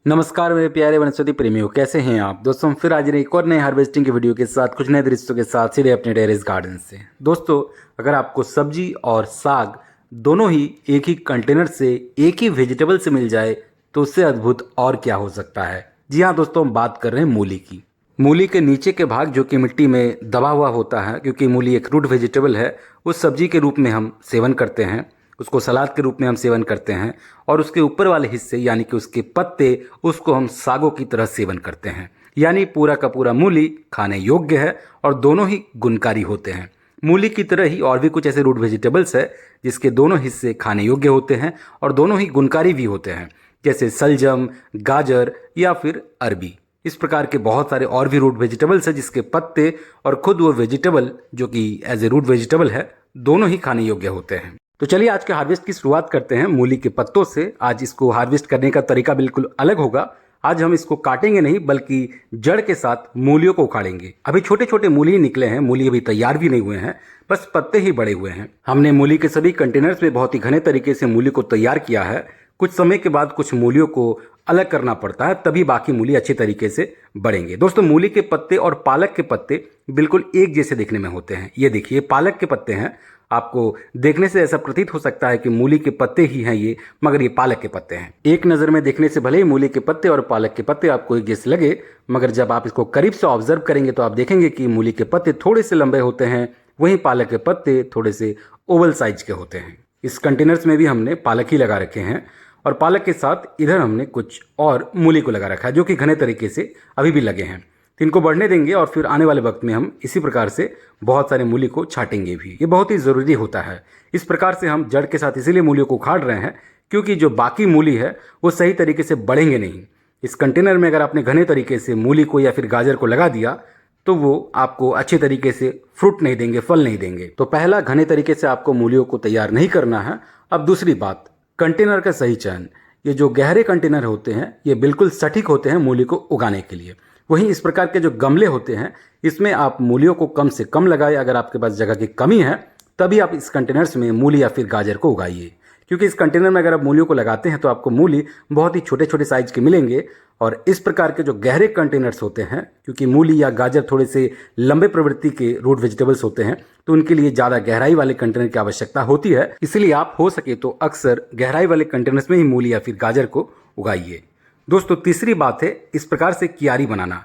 नमस्कार मेरे प्यारे वनस्पति प्रेमियों, कैसे हैं आप दोस्तों। फिर आज एक और नए हार्वेस्टिंग की वीडियो के साथ कुछ नए दृश्यों के साथ सीधे अपने टेरेस गार्डन से। दोस्तों, अगर आपको सब्जी और साग दोनों ही एक ही कंटेनर से एक ही वेजिटेबल से मिल जाए तो उससे अद्भुत और क्या हो सकता है। जी हाँ दोस्तों, हम बात कर रहे हैं मूली की। मूली के नीचे के भाग जो कि मिट्टी में दबा हुआ होता है, क्योंकि मूली एक रूट वेजिटेबल है, उस सब्जी के रूप में हम सेवन करते हैं, उसको सलाद के रूप में हम सेवन करते हैं। और उसके ऊपर वाले हिस्से यानी कि उसके पत्ते, उसको हम सागों की तरह सेवन करते हैं। यानी पूरा का पूरा मूली खाने योग्य है और दोनों ही गुणकारी होते हैं। मूली की तरह ही और भी कुछ ऐसे रूट वेजिटेबल्स है जिसके दोनों हिस्से खाने योग्य होते हैं और दोनों ही गुणकारी भी होते हैं, जैसे सलजम, गाजर या फिर अरबी। इस प्रकार के बहुत सारे और भी रूट वेजिटेबल्स है जिसके पत्ते और खुद वो वेजिटेबल जो कि एज ए रूट वेजिटेबल है, दोनों ही खाने योग्य होते हैं। तो चलिए आज के हार्वेस्ट की शुरुआत करते हैं मूली के पत्तों से। आज इसको हार्वेस्ट करने का तरीका बिल्कुल अलग होगा। आज हम इसको काटेंगे नहीं बल्कि जड़ के साथ मूलियों को उखाड़ेंगे। अभी छोटे छोटे मूली ही निकले हैं, मूली अभी तैयार भी नहीं हुए हैं, बस पत्ते ही बड़े हुए हैं। हमने मूली के सभी कंटेनर्स में बहुत ही घने तरीके से मूली को तैयार किया है। कुछ समय के बाद कुछ मूलियों को अलग करना पड़ता है, तभी बाकी मूली अच्छी तरीके से बढ़ेंगे। दोस्तों, मूली के पत्ते और पालक के पत्ते बिल्कुल एक जैसे दिखने में होते हैं। ये देखिए, पालक के पत्ते हैं। आपको देखने से ऐसा प्रतीत हो सकता है कि मूली के पत्ते ही हैं ये, मगर ये पालक के पत्ते हैं। एक नज़र में देखने से भले ही मूली के पत्ते और पालक के पत्ते आपको एक जैसे लगे, मगर जब आप इसको करीब से ऑब्जर्व करेंगे तो आप देखेंगे कि मूली के पत्ते थोड़े से लंबे होते हैं, वहीं पालक के पत्ते थोड़े से ओवल साइज के होते हैं। इस कंटेनर्स में भी हमने पालक ही लगा रखे हैं और पालक के साथ इधर हमने कुछ और मूली को लगा रखा है जो कि घने तरीके से अभी भी लगे हैं। तो इनको बढ़ने देंगे और फिर आने वाले वक्त में हम इसी प्रकार से बहुत सारे मूली को छाटेंगे भी। ये बहुत ही ज़रूरी होता है। इस प्रकार से हम जड़ के साथ इसीलिए मूलियों को उखाड़ रहे हैं क्योंकि जो बाकी मूली है वो सही तरीके से बढ़ेंगे नहीं। इस कंटेनर में अगर आपने घने तरीके से मूली को या फिर गाजर को लगा दिया तो वो आपको अच्छे तरीके से फ्रूट नहीं देंगे, फल नहीं देंगे। तो पहला, घने तरीके से आपको मूलियों को तैयार नहीं करना है। अब दूसरी बात, कंटेनर का सही चयन। ये जो गहरे कंटेनर होते हैं ये बिल्कुल सटीक होते हैं मूली को उगाने के लिए। वहीं इस प्रकार के जो गमले होते हैं इसमें आप मूलियों को कम से कम लगाएं। अगर आपके पास जगह की कमी है तभी आप इस कंटेनर्स में मूली या फिर गाजर को उगाइए, क्योंकि इस कंटेनर में अगर आप मूलियों को लगाते हैं तो आपको मूली बहुत ही छोटे छोटे साइज के मिलेंगे। और इस प्रकार के जो गहरे कंटेनर्स होते हैं, क्योंकि मूली या गाजर थोड़े से लंबे प्रवृत्ति के रूट वेजिटेबल्स होते हैं, तो उनके लिए ज़्यादा गहराई वाले कंटेनर की आवश्यकता होती है। इसलिए आप हो सके तो अक्सर गहराई वाले कंटेनर्स में ही मूली या फिर गाजर को उगाइए। दोस्तों, तीसरी बात है इस प्रकार से क्यारी बनाना।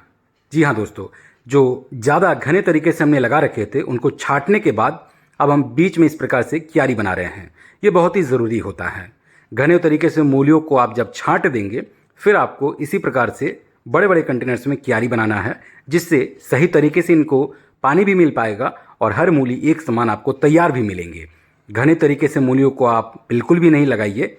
जी हाँ दोस्तों, जो ज़्यादा घने तरीके से हमने लगा रखे थे उनको छांटने के बाद अब हम बीच में इस प्रकार से क्यारी बना रहे हैं। ये बहुत ही ज़रूरी होता है। घने तरीके से मूलियों को आप जब छांट देंगे फिर आपको इसी प्रकार से बड़े बड़े कंटेनर्स में क्यारी बनाना है, जिससे सही तरीके से इनको पानी भी मिल पाएगा और हर मूली एक समान आपको तैयार भी मिलेंगे। घने तरीके से मूलियों को आप बिल्कुल भी नहीं लगाइए,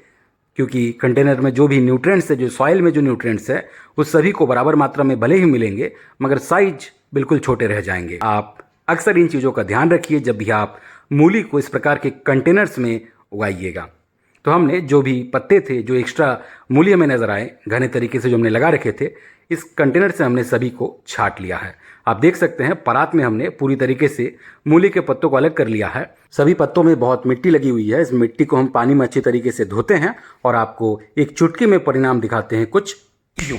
क्योंकि कंटेनर में जो भी न्यूट्रिएंट्स है, जो सॉइल में जो न्यूट्रिएंट्स है, उस सभी को बराबर मात्रा में भले ही मिलेंगे मगर साइज बिल्कुल छोटे रह जाएंगे। आप अक्सर इन चीज़ों का ध्यान रखिए जब भी आप मूली को इस प्रकार के कंटेनर्स में उगाइएगा। तो हमने जो भी पत्ते थे, जो एक्स्ट्रा मूली हमें नज़र आए घने तरीके से जो हमने लगा रखे थे, इस कंटेनर से हमने सभी को छांट लिया है। आप देख सकते हैं परात में हमने पूरी तरीके से मूली के पत्तों को अलग कर लिया है। सभी पत्तों में बहुत मिट्टी लगी हुई है। इस मिट्टी को हम पानी में अच्छी तरीके से धोते हैं और आपको एक चुटकी में परिणाम दिखाते हैं कुछ यूं।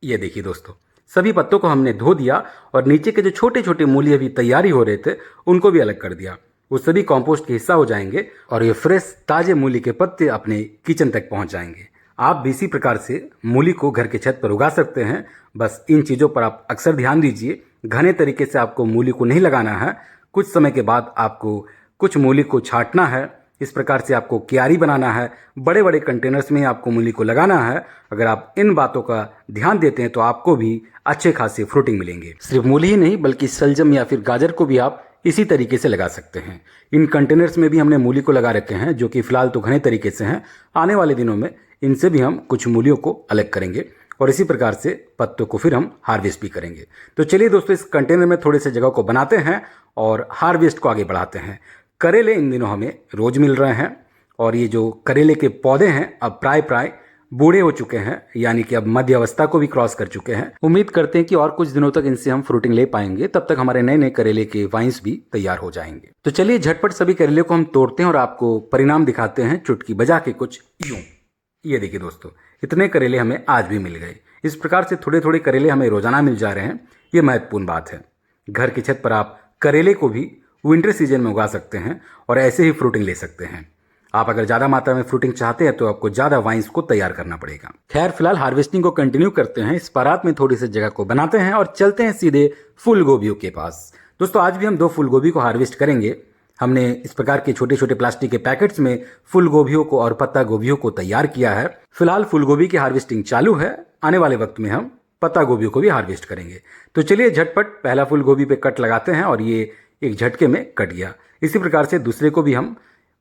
ये देखिए दोस्तों, सभी पत्तों को हमने धो दिया और नीचे के जो छोटे छोटे मूली अभी तैयारी हो रहे थे उनको भी अलग कर दिया। वो सभी कंपोस्ट के हिस्सा हो जाएंगे और ये फ्रेश ताजे मूली के पत्ते अपने किचन तक पहुंच जाएंगे। आप भी इसी प्रकार से मूली को घर के छत पर उगा सकते हैं। बस इन चीज़ों पर आप अक्सर ध्यान दीजिए। घने तरीके से आपको मूली को नहीं लगाना है। कुछ समय के बाद आपको कुछ मूली को छांटना है। इस प्रकार से आपको क्यारी बनाना है। बड़े बड़े कंटेनर्स में आपको मूली को लगाना है। अगर आप इन बातों का ध्यान देते हैं तो आपको भी अच्छे खासे फ्रूटिंग मिलेंगे। सिर्फ मूली ही नहीं बल्कि सलजम या फिर गाजर को भी आप इसी तरीके से लगा सकते हैं। इन कंटेनर्स में भी हमने मूली को लगा रखे हैं, जो कि फिलहाल तो घने तरीके से हैं। आने वाले दिनों में इनसे भी हम कुछ मूलियों को अलग करेंगे और इसी प्रकार से पत्तों को फिर हम हार्वेस्ट भी करेंगे। तो चलिए दोस्तों, इस कंटेनर में थोड़े से जगह को बनाते हैं और हार्वेस्ट को आगे बढ़ाते हैं। करेले इन दिनों हमें रोज मिल रहे हैं और ये जो करेले के पौधे हैं अब प्राय बूढ़े हो चुके हैं, यानी कि अब मध्य अवस्था को भी क्रॉस कर चुके हैं। उम्मीद करते हैं कि और कुछ दिनों तक इनसे हम फ्रूटिंग ले पाएंगे, तब तक हमारे नए नए करेले के वाइन्स भी तैयार हो जाएंगे। तो चलिए झटपट सभी करेले को हम तोड़ते हैं और आपको परिणाम दिखाते हैं चुटकी बजा के कुछ यूं। ये देखिए दोस्तों, इतने करेले हमें आज भी मिल गए। इस प्रकार से थोड़े थोड़े करेले हमें रोजाना मिल जा रहे हैं, ये महत्वपूर्ण बात है। घर की छत पर आप करेले को भी विंटर सीजन में उगा सकते हैं और ऐसे ही फ्रूटिंग ले सकते हैं। आप अगर ज़्यादा मात्रा में फ्रूटिंग चाहते हैं तो आपको ज़्यादा वाइन्स को तैयार करना पड़ेगा। खैर फिलहाल हार्वेस्टिंग को कंटिन्यू करते हैं। इस परात में थोड़ी सी जगह को बनाते हैं और चलते हैं सीधे फूल गोभियों के पास। दोस्तों आज भी हम 2 फूल गोभी को हार्वेस्ट करेंगे। हमने इस प्रकार के छोटे छोटे प्लास्टिक के पैकेट्स में फूल गोभियों को और पत्ता गोभियों को तैयार किया है। फिलहाल फूल गोभी की हार्वेस्टिंग चालू है, आने वाले वक्त में हम पत्ता गोभियों को भी हार्वेस्ट करेंगे। तो चलिए झटपट पहला फूल गोभी पे कट लगाते हैं और ये एक झटके में कट गया। इसी प्रकार से दूसरे को भी हम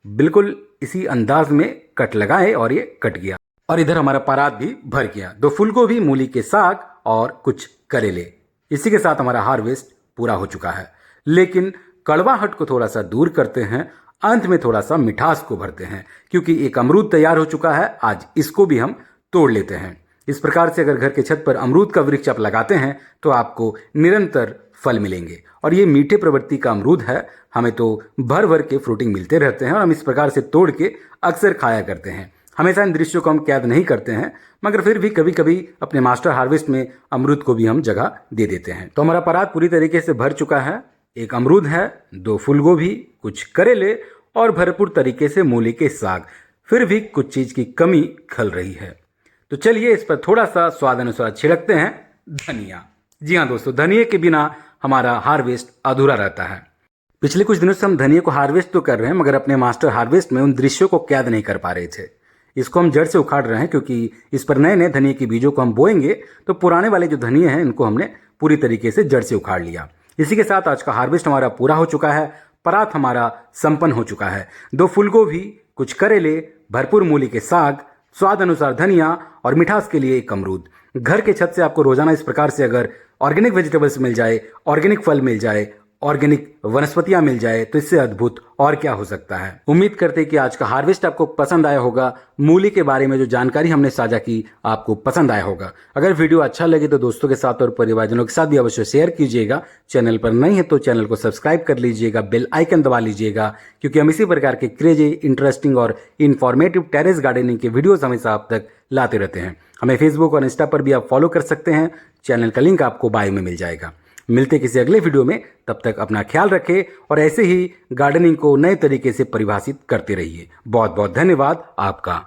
बिल्कुल इसी अंदाज में कट लगाए और ये कट गया। और इधर हमारा परात भी भर गया। 2 फूल गोभी, मूली के साग और कुछ करेले, इसी के साथ हमारा हार्वेस्ट पूरा हो चुका है। लेकिन कड़वाहट को थोड़ा सा दूर करते हैं, अंत में थोड़ा सा मिठास को भरते हैं, क्योंकि एक अमरूद तैयार हो चुका है। आज इसको भी हम तोड़ लेते हैं। इस प्रकार से अगर घर के छत पर अमरूद का वृक्ष आप लगाते हैं तो आपको निरंतर फल मिलेंगे। और ये मीठे प्रवृत्ति का अमरूद है, हमें तो भर भर के फ्रूटिंग मिलते रहते हैं और हम इस प्रकार से तोड़ के अक्सर खाया करते हैं। हमेशा इन दृश्यों को हम कैद नहीं करते हैं, मगर फिर भी कभी कभी अपने मास्टर हार्वेस्ट में अमरूद को भी हम जगह दे देते हैं। तो हमारा परात पूरी तरीके से भर चुका है। एक अमरूद है, 2 फूल गोभी, कुछ करेले और भरपूर तरीके से मूली के साग। फिर भी कुछ चीज की कमी खल रही है, तो चलिए इस पर थोड़ा सा स्वाद अनुसार छिड़कते हैं धनिया। जी हाँ दोस्तों, धनिया के बिना हमारा हार्वेस्ट अधूरा रहता है। पिछले कुछ दिनों से हम धनिया को हार्वेस्ट तो कर रहे हैं, मगर अपने मास्टर हार्वेस्ट में उन दृश्यों को कैद नहीं कर पा रहे थे। इसको हम जड़ से उखाड़ रहे हैं, क्योंकि इस पर नए नए धनिया के बीजों को हम बोएंगे तो पुराने वाले जो धनिया हैं इनको हमने पूरी तरीके से जड़ से उखाड़ लिया। इसी के साथ आज का हार्वेस्ट हमारा पूरा हो चुका है। परात हमारा संपन्न हो चुका है। 2 फूल गोभी, कुछ करेले, भरपूर मूली के साग, स्वाद अनुसार धनिया और मिठास के लिए एक अमरूद। घर के छत से आपको रोजाना इस प्रकार से अगर ऑर्गेनिक वेजिटेबल्स मिल जाए, ऑर्गेनिक फल मिल जाए, ऑर्गेनिक वनस्पतियां मिल जाए तो इससे अद्भुत और क्या हो सकता है। उम्मीद करते हैं कि आज का हार्वेस्ट आपको पसंद आया होगा। मूली के बारे में जो जानकारी हमने साझा की आपको पसंद आया होगा। अगर वीडियो अच्छा लगे तो दोस्तों के साथ और परिवारजनों के साथ भी अवश्य शेयर कीजिएगा। चैनल पर नहीं है तो चैनल को सब्सक्राइब कर लीजिएगा, बेल आइकन दबा लीजिएगा, क्योंकि हम इसी प्रकार के क्रेजी, इंटरेस्टिंग और इन्फॉर्मेटिव टेरेस गार्डनिंग के वीडियोज हमेशा आप तक लाते रहते हैं। हमें फेसबुक और इंस्टा पर भी आप फॉलो कर सकते हैं। चैनल का लिंक आपको बायो में मिल जाएगा। मिलते किसी अगले वीडियो में, तब तक अपना ख्याल रखें और ऐसे ही गार्डनिंग को नए तरीके से परिभाषित करते रहिए। बहुत बहुत धन्यवाद आपका।